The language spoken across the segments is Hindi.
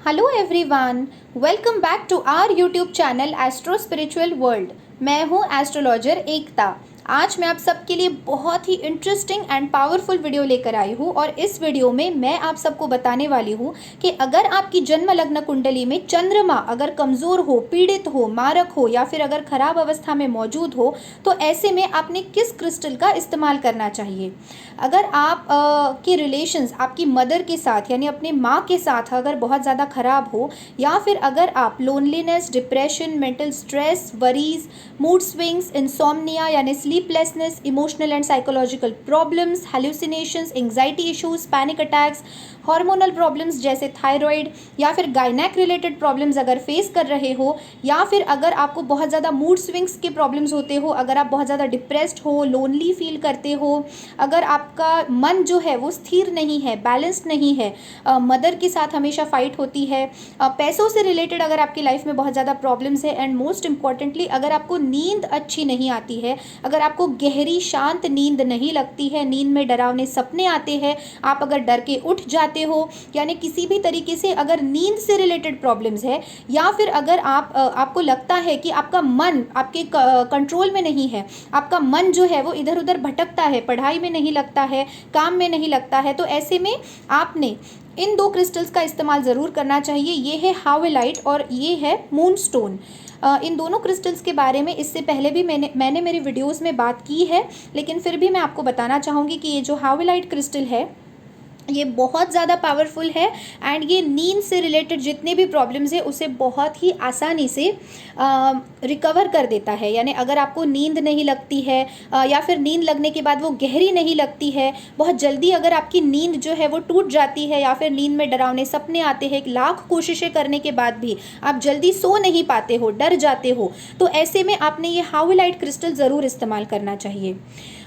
Hello everyone, welcome back to our YouTube channel astro spiritual world. मैं हूं एस्ट्रोलॉजर एकता। आज मैं आप सबके लिए बहुत ही इंटरेस्टिंग एंड पावरफुल वीडियो लेकर आई हूं और इस वीडियो में मैं आप सबको बताने वाली हूं कि अगर आपकी जन्म लग्न कुंडली में चंद्रमा अगर कमज़ोर हो, पीड़ित हो, मारक हो या फिर अगर खराब अवस्था में मौजूद हो तो ऐसे में आपने किस क्रिस्टल का इस्तेमाल करना चाहिए। अगर आप के रिलेशंस आपकी मदर के साथ यानी अपने माँ के साथ अगर बहुत ज़्यादा ख़राब हो या फिर अगर आप loneliness, depression, mental stress, worries, mood swings, insomnia यानी sleeplessness, emotional and psychological problems, hallucinations, anxiety issues, panic attacks, hormonal problems जैसे थायराइड या फिर गायनेक रिलेटेड प्रॉब्लम्स अगर फेस कर रहे हो या फिर अगर आपको बहुत ज़्यादा मूड स्विंग्स के प्रॉब्लम्स होते हो, अगर आप बहुत ज़्यादा डिप्रेस्ड हो, लोनली फील करते हो, अगर आपका मन जो है वो स्थिर नहीं है, बैलेंस्ड नहीं है, मदर के साथ हमेशा फाइट होती है, पैसों से रिलेटेड अगर आपकी लाइफ में बहुत ज़्यादा प्रॉब्लम्स है एंड मोस्ट इम्पॉर्टेंटली अगर आपको नींद अच्छी नहीं आती है, अगर आपको गहरी शांत नींद नहीं लगती है, नींद में डरावने सपने आते हैं, आप अगर डर के उठ जाते हो, यानी किसी भी तरीके से अगर नींद से रिलेटेड प्रॉब्लम्स है या फिर अगर आपको लगता है कि आपका मन आपके कंट्रोल में नहीं है, आपका मन जो है वो इधर उधर भटकता है, पढ़ाई में नहीं लगता है, काम में नहीं लगता है, तो ऐसे में आपने इन दो क्रिस्टल्स का इस्तेमाल ज़रूर करना चाहिए। ये है हावेलाइट और ये है मून स्टोन। इन दोनों क्रिस्टल्स के बारे में इससे पहले भी मैंने मेरी वीडियोस में बात की है, लेकिन फिर भी मैं आपको बताना चाहूँगी कि ये जो हावेलाइट क्रिस्टल है ये बहुत ज़्यादा पावरफुल है एंड ये नींद से रिलेटेड जितने भी प्रॉब्लम्स है उसे बहुत ही आसानी से रिकवर कर देता है। यानी अगर आपको नींद नहीं लगती है या फिर नींद लगने के बाद वो गहरी नहीं लगती है, बहुत जल्दी अगर आपकी नींद जो है वो टूट जाती है या फिर नींद में डरावने सपने आते हैं, लाख कोशिशें करने के बाद भी आप जल्दी सो नहीं पाते हो, डर जाते हो, तो ऐसे में आपने ये हावेलाइट क्रिस्टल ज़रूर इस्तेमाल करना चाहिए।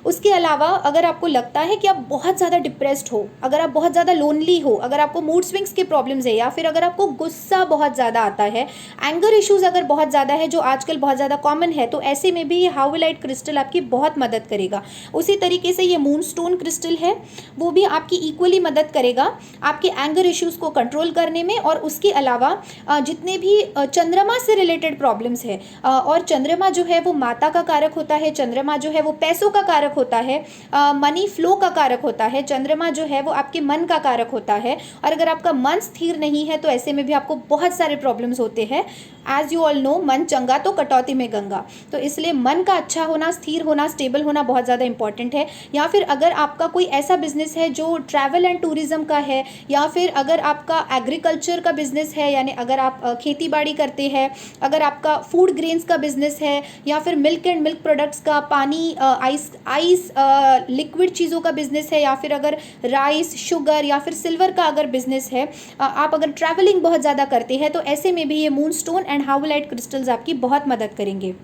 उसके अलावा अगर आपको लगता है कि आप बहुत ज़्यादा डिप्रेस्ड हो, अगर आप बहुत ज़्यादा लोनली हो, अगर आपको मूड स्विंग्स के प्रॉब्लम्स है या फिर अगर आपको गुस्सा बहुत ज़्यादा आता है, एंगर इश्यूज़ अगर बहुत ज़्यादा है जो आजकल बहुत ज़्यादा कॉमन है, तो ऐसे में भी ये हावेलाइट क्रिस्टल आपकी बहुत मदद करेगा। उसी तरीके से ये मून स्टोन क्रिस्टल है, वो भी आपकी इक्वली मदद करेगा आपके एंगर इश्यूज़ को कंट्रोल करने में। और उसके अलावा जितने भी चंद्रमा से रिलेटेड प्रॉब्लम्स है, और चंद्रमा जो है वो माता का कारक होता है, चंद्रमा जो है वो पैसों का कारक होता है, मनी फ्लो का कारक होता है, चंद्रमा जो है वो आपके मन का कारक होता है। और अगर आपका मन स्थिर नहीं है तो ऐसे में भी आपको बहुत सारे प्रॉब्लम्स होते हैं। एज यू ऑल नो, मन चंगा तो कटौती में गंगा, तो इसलिए मन का अच्छा होना, स्थिर होना, स्टेबल होना बहुत ज़्यादा इंपॉर्टेंट है। या फिर अगर आपका कोई ऐसा बिजनेस है जो ट्रैवल एंड टूरिज्म का है, या फिर अगर आपका एग्रीकल्चर का बिजनेस है, यानी अगर आप खेती बाड़ी करते हैं, अगर आपका फूड ग्रेन्स का बिजनेस है, या फिर मिल्क एंड मिल्क प्रोडक्ट्स का, पानी, आइस लिक्विड चीज़ों का बिजनेस है, या फिर अगर राइस, शुगर या फिर सिल्वर का अगर बिजनेस है, आप अगर ट्रैवलिंग बहुत ज़्यादा करते हैं, तो ऐसे में भी ये मून स्टोन एंड हावेलाइट क्रिस्टल्स आपकी बहुत मदद करेंगे।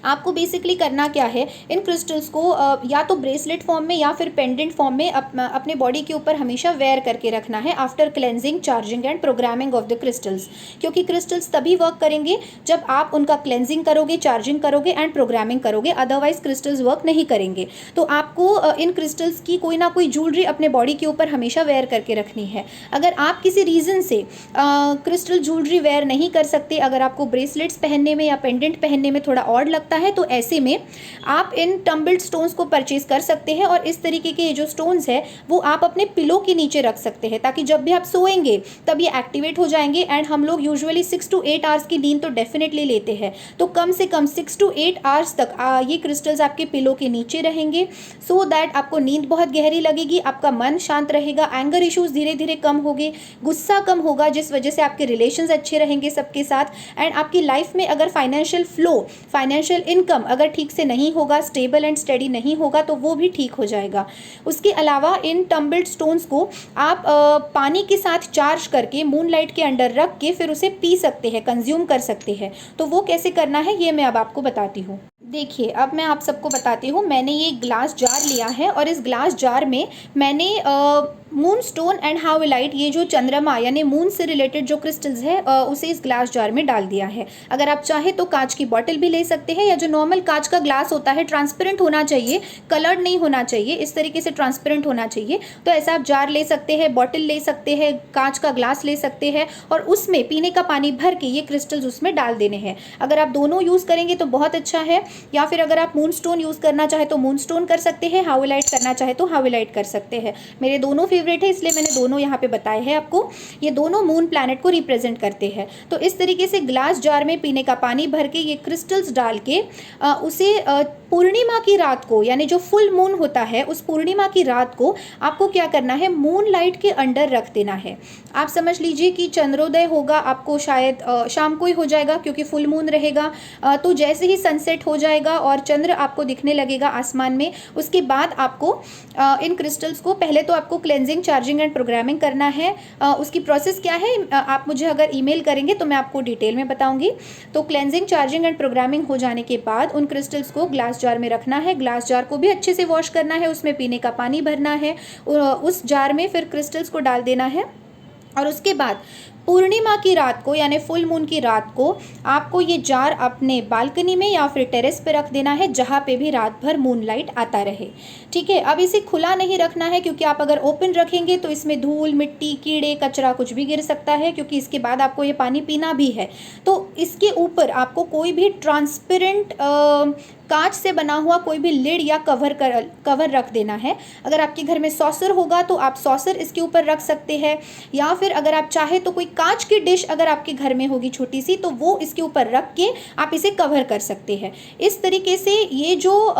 आपको बेसिकली करना क्या है, इन क्रिस्टल्स को या तो ब्रेसलेट फॉर्म में या फिर पेंडेंट फॉर्म में अपने बॉडी के ऊपर हमेशा वेयर करके रखना है after cleansing, charging and programming of the crystals. क्योंकि क्रिस्टल्स तभी वर्क करेंगे जब आप उनका क्लेंजिंग करोगे, चार्जिंग करोगे एंड प्रोग्रामिंग करोगे, अदरवाइज क्रिस्टल्स वर्क नहीं करेंगे। तो आपको इन क्रिस्टल्स की कोई ना कोई ज्वेलरी अपने बॉडी के ऊपर हमेशा वेयर करके रखनी है। अगर आप किसी रीज़न से क्रिस्टल ज्वेलरी वेयर नहीं कर सकते, अगर आपको ब्रेसलेट्स पहनने में या पेंडेंट पहनने में थोड़ा ऑड लगता है, तो ऐसे में आप इन टम्बल्ड स्टोन्स को परचेज कर सकते हैं। और इस तरीके के ये जो स्टोन्स है वो आप अपने पिलो के नीचे रख सकते हैं, ताकि जब भी आप सोएंगे तब ये एक्टिवेट हो जाएंगे। एंड हम लोग यूजुअली 6 to 8 आवर्स की नींद तो डेफिनेटली लेते हैं, तो कम से कम 6 to 8 आवर्स तक ये क्रिस्टल्स आपके पिलो के नीचे रहेंगे, सो दैट आपको नींद बहुत गहरी लगेगी, आपका मन शांत रहेगा, एंगर इश्यूज धीरे धीरे कम होंगे, गुस्सा कम होगा, जिस वजह से आपके रिलेशंस अच्छे रहेंगे सबके साथ। एंड आपकी लाइफ में अगर फाइनेंशियल फ्लो, फाइनेंशियल इनकम अगर ठीक से नहीं होगा, स्टेबल एंड स्टेडी नहीं होगा, तो वो भी ठीक हो जाएगा। उसके अलावा इन टम्बल्ड स्टोन्स को आप पानी के साथ चार्ज करके मूनलाइट के अंडर रख के फिर उसे पी सकते हैं, कंज्यूम कर सकते हैं। तो वो कैसे करना है ये मैं अब आपको बताती हूँ। देखिए, अब मैं आप सबको बताती हूँ। मैंने ये ग्लास जार लिया है और इस ग्लास जार में मैंने मून स्टोन एंड हावेलाइट, ये जो चंद्रमा यानी मून से रिलेटेड जो क्रिस्टल्स है उसे इस ग्लास जार में डाल दिया है। अगर आप चाहे तो कांच की बॉटल भी ले सकते हैं, या जो नॉर्मल कांच का ग्लास होता है, ट्रांसपेरेंट होना चाहिए, कलर्ड नहीं होना चाहिए, इस तरीके से ट्रांसपेरेंट होना चाहिए। तो ऐसा आप जार ले सकते हैं, बॉटल ले सकते हैं, कांच का ग्लास ले सकते हैं, और उसमें पीने का पानी भर के ये क्रिस्टल्स उसमें डाल देने हैं। अगर आप दोनों यूज़ करेंगे तो बहुत अच्छा है, या फिर अगर आप मून स्टोन यूज़ करना चाहे तो मून स्टोन कर सकते हैं, हावेलाइट करना चाहे तो हावेलाइट कर सकते हैं। मेरे दोनों फेवरेट है, इसलिए मैंने दोनों यहाँ पे बताए हैं आपको। ये दोनों मून प्लैनेट को रिप्रेजेंट करते हैं। तो इस तरीके से ग्लास जार में पीने का पानी भर के ये क्रिस्टल्स डाल के उसे पूर्णिमा की रात को, यानी जो फुल मून होता है उस पूर्णिमा की रात को आपको क्या करना है, मून लाइट के अंडर रख देना है। आप समझ लीजिए कि चंद्रोदय होगा आपको शायद शाम को ही हो जाएगा, क्योंकि फुल मून रहेगा। तो जैसे ही सनसेट हो जाएगा और चंद्र आपको दिखने लगेगा आसमान में, उसके बाद आपको इन क्रिस्टल्स को, पहले तो आपको क्लेंजिंग, चार्जिंग एंड प्रोग्रामिंग करना है। उसकी प्रोसेस क्या है, आप मुझे अगर ईमेल करेंगे तो मैं आपको डिटेल में बताऊंगी। तो क्लेंजिंग, चार्जिंग एंड प्रोग्रामिंग हो जाने के बाद उन क्रिस्टल्स को ग्लास जार में रखना है। ग्लास जार को भी अच्छे से वॉश करना है, उसमें पीने का पानी भरना है, उस जार में फिर क्रिस्टल्स को डाल देना है। और उसके बाद पूर्णिमा की रात को, यानी फुल मून की रात को, आपको ये जार अपने बालकनी में या फिर टेरेस पे रख देना है, जहाँ पे भी रात भर मूनलाइट आता रहे। ठीक है। अब इसे खुला नहीं रखना है, क्योंकि आप अगर ओपन रखेंगे तो इसमें धूल, मिट्टी, कीड़े, कचरा कुछ भी गिर सकता है, क्योंकि इसके बाद आपको ये पानी पीना भी है। तो इसके ऊपर आपको कोई भी ट्रांसपेरेंट कांच से बना हुआ कोई भी लिड या कवर रख देना है। अगर आपके घर में सॉसर होगा तो आप सॉसर इसके ऊपर रख सकते हैं, या फिर अगर आप चाहे तो कोई कांच की डिश अगर आपके घर में होगी छोटी सी, तो वो इसके ऊपर रख के आप इसे कवर कर सकते हैं। इस तरीके से ये जो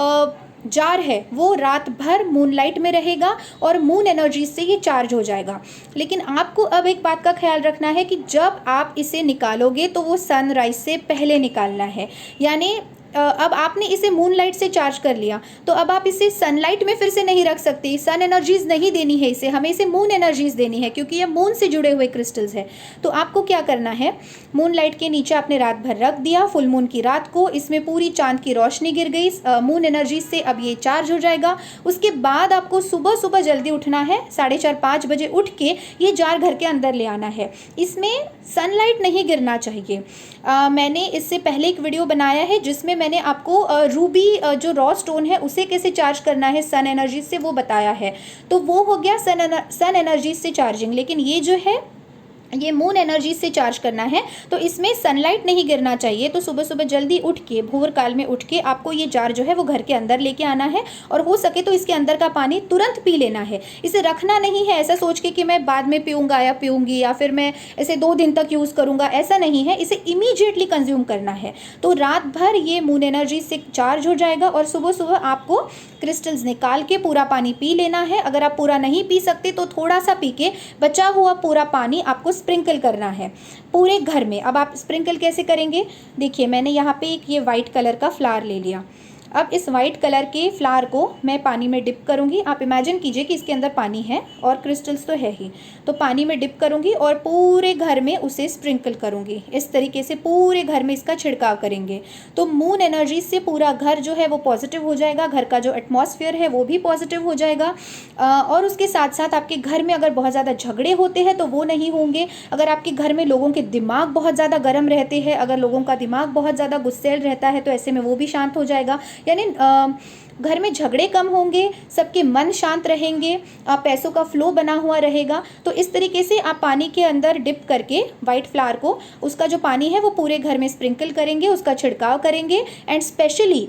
जार है वो रात भर मूनलाइट में रहेगा और मून एनर्जी से ये चार्ज हो जाएगा। लेकिन आपको अब एक बात का ख्याल रखना है कि जब आप इसे निकालोगे तो वो सनराइज से पहले निकालना है। यानी अब आपने इसे मूनलाइट से चार्ज कर लिया, तो अब आप इसे सनलाइट में फिर से नहीं रख सकते। सन एनर्जीज नहीं देनी है इसे, हमें इसे मून एनर्जीज देनी है, क्योंकि ये मून से जुड़े हुए क्रिस्टल्स है। तो आपको क्या करना है, मूनलाइट के नीचे आपने रात भर रख दिया, फुल मून की रात को, इसमें पूरी चांद की रोशनी गिर गई मून एनर्जी से, अब ये चार्ज हो जाएगा। उसके बाद आपको सुबह सुबह जल्दी उठना है, 4:30-5 बजे उठ के ये जार घर के अंदर ले आना है। इसमें सनलाइट नहीं गिरना चाहिए। मैंने इससे पहले एक वीडियो बनाया है जिसमें मैंने आपको रूबी जो रॉ स्टोन है उसे कैसे चार्ज करना है सन एनर्जी से, वो बताया है। तो वो हो गया सन एनर्जी से चार्जिंग। लेकिन ये जो है ये मून एनर्जी से चार्ज करना है, तो इसमें सनलाइट नहीं गिरना चाहिए। तो सुबह सुबह जल्दी उठ के, भोर काल में उठ के आपको ये जार जो है वो घर के अंदर लेके आना है, और हो सके तो इसके अंदर का पानी तुरंत पी लेना है। इसे रखना नहीं है ऐसा सोच के कि मैं बाद में पीऊँगा या पीऊँगी, या फिर मैं इसे 2 दिन तक यूज़ करूँगा, ऐसा नहीं है। इसे इमीडिएटली कंज्यूम करना है। तो रात भर ये मून एनर्जी से चार्ज हो जाएगा, और सुबह सुबह आपको क्रिस्टल्स निकाल के पूरा पानी पी लेना है। अगर आप पूरा नहीं पी सकते तो थोड़ा सा पी के बचा हुआ पूरा पानी आपको स्प्रिंकल करना है पूरे घर में। अब आप स्प्रिंकल कैसे करेंगे, देखिए मैंने यहाँ पे एक ये वाइट कलर का फ्लावर ले लिया। अब इस वाइट कलर के फ्लावर को मैं पानी में डिप करूँगी। आप इमेजिन कीजिए कि इसके अंदर पानी है और क्रिस्टल्स तो है ही, तो पानी में डिप करूँगी और पूरे घर में उसे स्प्रिंकल करूँगी। इस तरीके से पूरे घर में इसका छिड़काव करेंगे, तो मून एनर्जी से पूरा घर जो है वो पॉजिटिव हो जाएगा, घर का जो एटमॉस्फेयर है वो भी पॉजिटिव हो जाएगा। और उसके साथ साथ आपके घर में अगर बहुत ज़्यादा झगड़े होते हैं तो वो नहीं होंगे। अगर आपके घर में लोगों के दिमाग बहुत ज़्यादा गर्म रहते हैं, अगर लोगों का दिमाग बहुत ज़्यादा गुस्सैल रहता है, तो ऐसे में वो भी शांत हो जाएगा। यानी घर में झगड़े कम होंगे, सबके मन शांत रहेंगे, पैसों का फ्लो बना हुआ रहेगा। तो इस तरीके से आप पानी के अंदर डिप करके वाइट फ्लावर को, उसका जो पानी है वो पूरे घर में स्प्रिंकल करेंगे, उसका छिड़काव करेंगे। And specially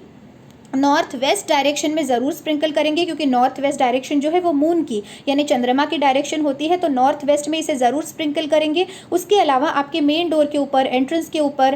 north west direction में ज़रूर स्प्रिंकल करेंगे, क्योंकि नॉर्थ वेस्ट डायरेक्शन जो है वो मून की यानी चंद्रमा की डायरेक्शन होती है, तो नॉर्थ वेस्ट में इसे ज़रूर स्प्रिंकल करेंगे। उसके अलावा आपके मेन डोर के ऊपर, एंट्रेंस के ऊपर,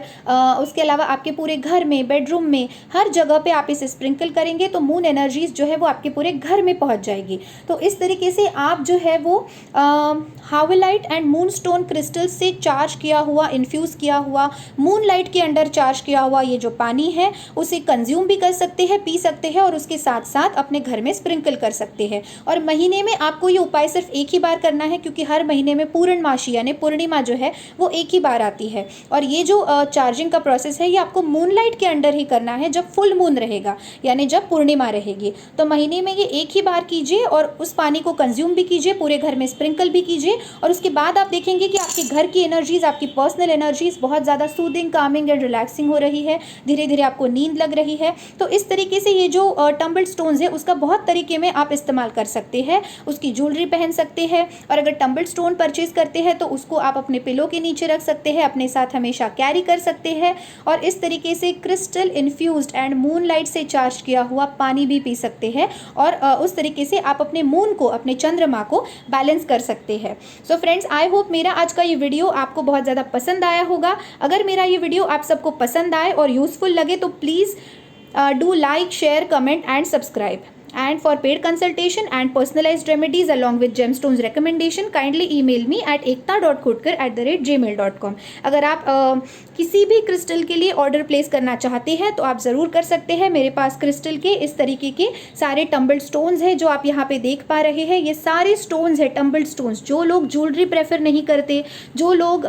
उसके अलावा आपके पूरे घर में, बेडरूम में, हर जगह पे आप इसे स्प्रिंकल करेंगे, तो मून एनर्जीज जो है वो आपके पूरे घर में पहुंच जाएगी। तो इस तरीके से आप जो है वो हावेलाइट एंड मून स्टोन क्रिस्टल से चार्ज किया हुआ, इन्फ्यूज़ किया हुआ, मून लाइट के अंडर चार्ज किया हुआ ये जो पानी है उसे कंज्यूम भी कर सकते हैं, पी सकते हैं और उसके साथ साथ अपने घर में स्प्रिंकल कर सकते हैं। और महीने में आपको ये उपाय सिर्फ एक ही बार करना है, क्योंकि हर महीने में पूर्णमासी यानी पूर्णिमा जो है वो एक ही बार आती है। और ये जो चार्जिंग का प्रोसेस है ये आपको मूनलाइट के अंडर ही करना है, जब फुल मून रहेगा यानी जब पूर्णिमा रहेगी। तो महीने में ये एक ही बार कीजिए और उस पानी को कंज्यूम भी कीजिए, पूरे घर में स्प्रिंकल भी कीजिए, और उसके बाद आप देखेंगे कि आपके घर की एनर्जीज, आपकी पर्सनल एनर्जीज बहुत ज़्यादा सूदिंग, कामिंग एंड रिलैक्सिंग हो रही है। धीरे धीरे आपको नींद लग रही है। तो इस तरीके से ये जो टम्बल्ड स्टोन्स है उसका बहुत तरीके में आप इस्तेमाल कर सकते हैं। उसकी ज्वेलरी पहन सकते हैं, और अगर टम्बल्ड स्टोन परचेज करते हैं तो उसको आप अपने पिलो के नीचे रख सकते हैं, अपने साथ हमेशा कैरी कर सकते हैं। और इस तरीके से क्रिस्टल इन्फ्यूज्ड एंड मूनलाइट से चार्ज किया हुआ पानी भी पी सकते हैं, और उस तरीके से आप अपने मून को, अपने चंद्रमा को बैलेंस कर सकते हैं। सो फ्रेंड्स, आई होप मेरा आज का ये वीडियो आपको बहुत ज़्यादा पसंद आया होगा। अगर मेरा ये वीडियो आप सबको पसंद आए और यूज़फुल लगे तो please do like, share, comment and subscribe. And for paid consultation and personalized remedies along with gemstones recommendation, kindly email me at ekta.khotkar@gmail.com. अगर आप किसी भी क्रिस्टल के लिए ऑर्डर प्लेस करना चाहते हैं तो आप ज़रूर कर सकते हैं। मेरे पास क्रिस्टल के इस तरीके के सारे टम्बल्ड स्टोन्स हैं जो आप यहाँ पे देख पा रहे हैं। ये सारे स्टोन्स हैं टम्बल्ड स्टोन्स। जो लोग ज्वेलरी प्रेफर नहीं करते, जो लोग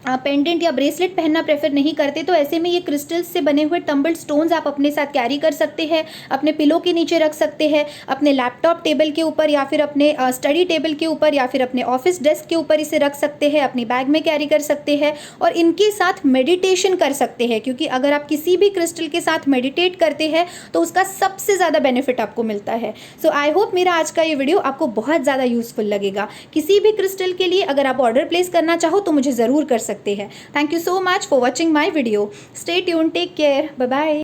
पेंडेंट या ब्रेसलेट पहनना प्रेफर नहीं करते, तो ऐसे में ये क्रिस्टल्स से बने हुए टम्बल्ड स्टोन्स आप अपने साथ कैरी कर सकते हैं, अपने पिलो के नीचे रख सकते हैं, अपने लैपटॉप टेबल के ऊपर या फिर अपने स्टडी टेबल के ऊपर या फिर अपने ऑफिस डेस्क के ऊपर इसे रख सकते हैं, अपनी बैग में कैरी कर सकते हैं और इनके साथ मेडिटेशन कर सकते हैं। क्योंकि अगर आप किसी भी क्रिस्टल के साथ मेडिटेट करते हैं तो उसका सबसे ज़्यादा बेनिफिट आपको मिलता है। सो आई होप मेरा आज का ये वीडियो आपको बहुत ज़्यादा यूजफुल लगेगा। किसी भी क्रिस्टल के लिए अगर आप ऑर्डर प्लेस करना चाहो तो मुझे ज़रूर कर सकते हैं। Thank you so much for watching my video. Stay tune, take care, bye bye.